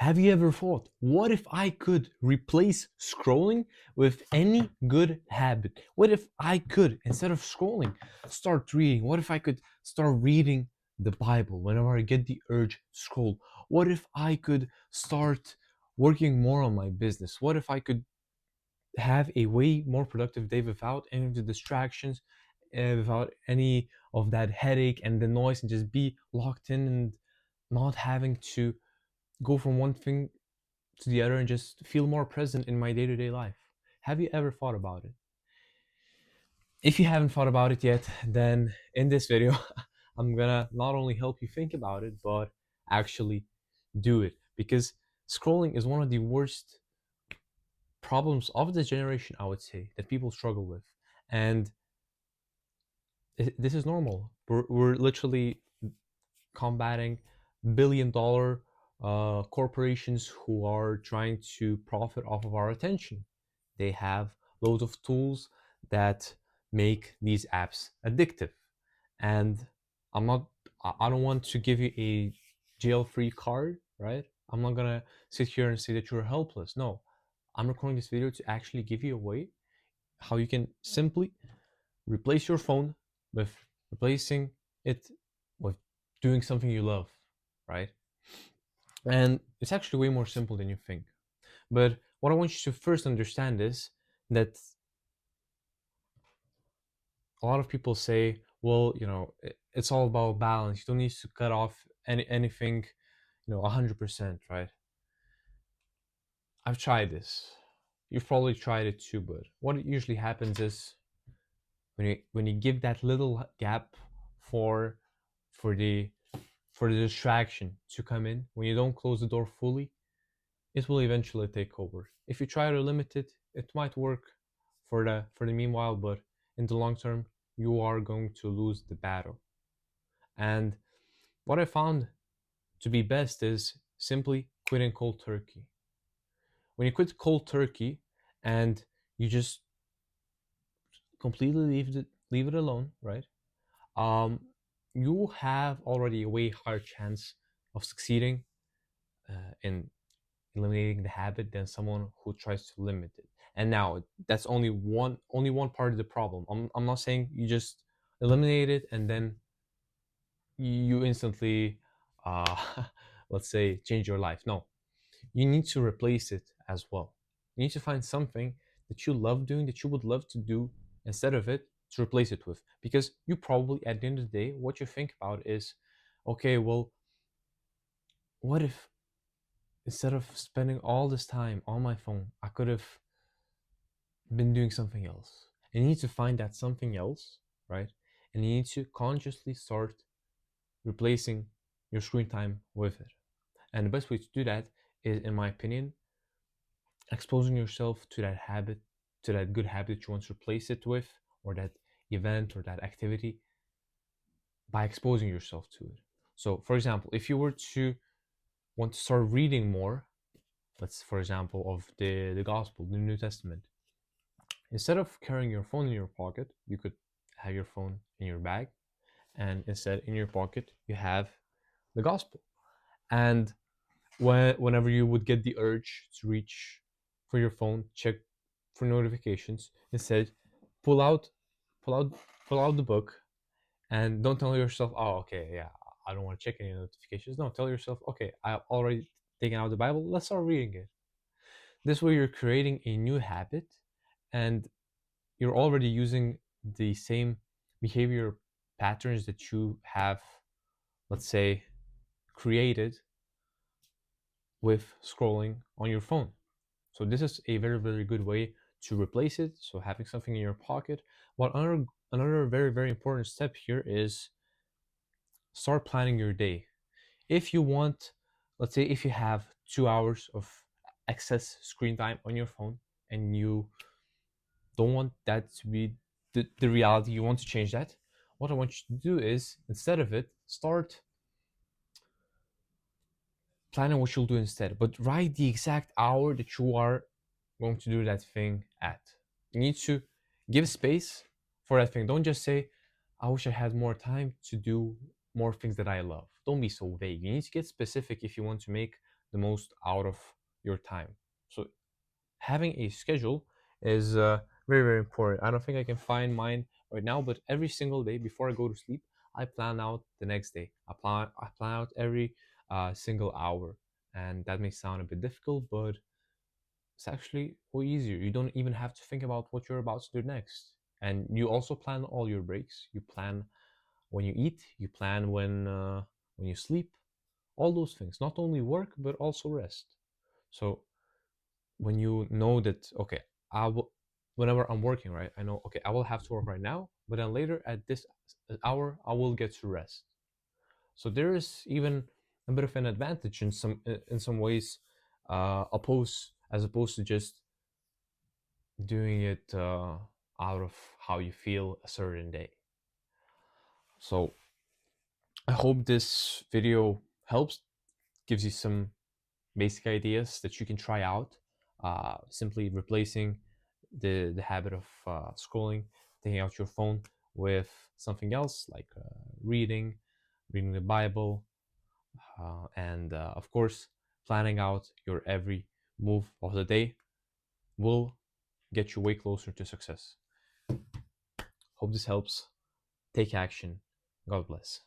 Have you ever thought, what if I could replace scrolling with any good habit? What if I could, instead of scrolling, start reading? What if I could start reading the Bible whenever I get the urge to scroll? What if I could start working more on my business? What if I could have a way more productive day without any of the distractions, without any of that headache and the noise, and just be locked in and not having to go from one thing to the other and just feel more present in my day-to-day life? Have you ever thought about it? If you haven't thought about it yet, then in this video I'm gonna not only help you think about it, but actually do it, because scrolling is one of the worst problems of this generation, I would say, that people struggle with. And this is normal. We're literally combating billion-dollar corporations who are trying to profit off of our attention. They have loads of tools that make these apps addictive. And I'm not, I don't want to give you a jail-free card, right? I'm not gonna sit here and say that you're helpless. No, I'm recording this video to actually give you a way how you can simply replace your phone with replacing it with doing something you love, right? And it's actually way more simple than you think. But what I want you to first understand is that a lot of people say, well, it's all about balance. You don't need to cut off anything, 100%, right? I've tried this. You've probably tried it too, but what usually happens is when you give that little gap for for the for the distraction to come in, when you don't close the door fully, it will eventually take over. If you try to limit it, it might work for the meanwhile, but in the long term, you are going to lose the battle. And what I found to be best is simply quitting cold turkey. When you quit cold turkey and you just completely leave it alone, right? Um, you have already a way higher chance of succeeding in eliminating the habit than someone who tries to limit it. And now that's only one part of the problem. I'm not saying you just eliminate it and then you instantly uh, let's say change your life. No, you need to replace it as well. You need to find something that you love doing, that you would love to do instead of it, to replace it with. Because you probably, at the end of the day, what you think about is, okay, well, what if instead of spending all this time on my phone, I could have been doing something else? And you need to find that something else, right? And you need to consciously start replacing your screen time with it. And the best way to do that is, in my opinion, exposing yourself to that habit, to that good habit you want to replace it with, or that event or that activity, by exposing yourself to it. So, for example, if you were to want to start reading more, let's, for example, of the Gospel, the New Testament, instead of carrying your phone in your pocket, you could have your phone in your bag, and instead in your pocket you have the Gospel. And whenever you would get the urge to reach for your phone, check for notifications, instead pull out pull out pull out the book, and don't tell yourself, oh, okay, yeah, I don't want to check any notifications. No, tell yourself, okay, I've already taken out the Bible, let's start reading it. This way you're creating a new habit, and you're already using the same behavior patterns that you have, let's say, created with scrolling on your phone. So this is a very, very good way to replace it. So having something in your pocket. But another very, very important step here is start planning your day. If you want, let's say, if you have 2 hours of excess screen time on your phone and you don't want that to be the reality, you want to change that, what I want you to do is, instead of it, start planning what you'll do instead, but write the exact hour that you are going to do that thing at. You need to give space for that thing. Don't just say, I wish I had more time to do more things that I love. Don't be so vague. You need to get specific if you want to make the most out of your time. So having a schedule is very, very important. I don't think I can find mine right now, but every single day before I go to sleep, I plan out the next day. I plan out every single hour, and that may sound a bit difficult, but it's actually way easier. You don't even have to think about what you're about to do next, and you also plan all your breaks. You plan when you eat. You plan when you sleep. All those things, not only work but also rest. So when you know that, okay, I will, whenever I'm working, right, I know, okay, I will have to work right now, but then later at this hour I will get to rest. So there is even a bit of an advantage in some ways, as opposed to just doing it out of how you feel a certain day. So I hope this video helps, gives you some basic ideas that you can try out. Simply replacing the habit of scrolling, taking out your phone with something else like reading the Bible, and of course, planning out your every move of the day will get you way closer to success. Hope this helps. Take action. God bless.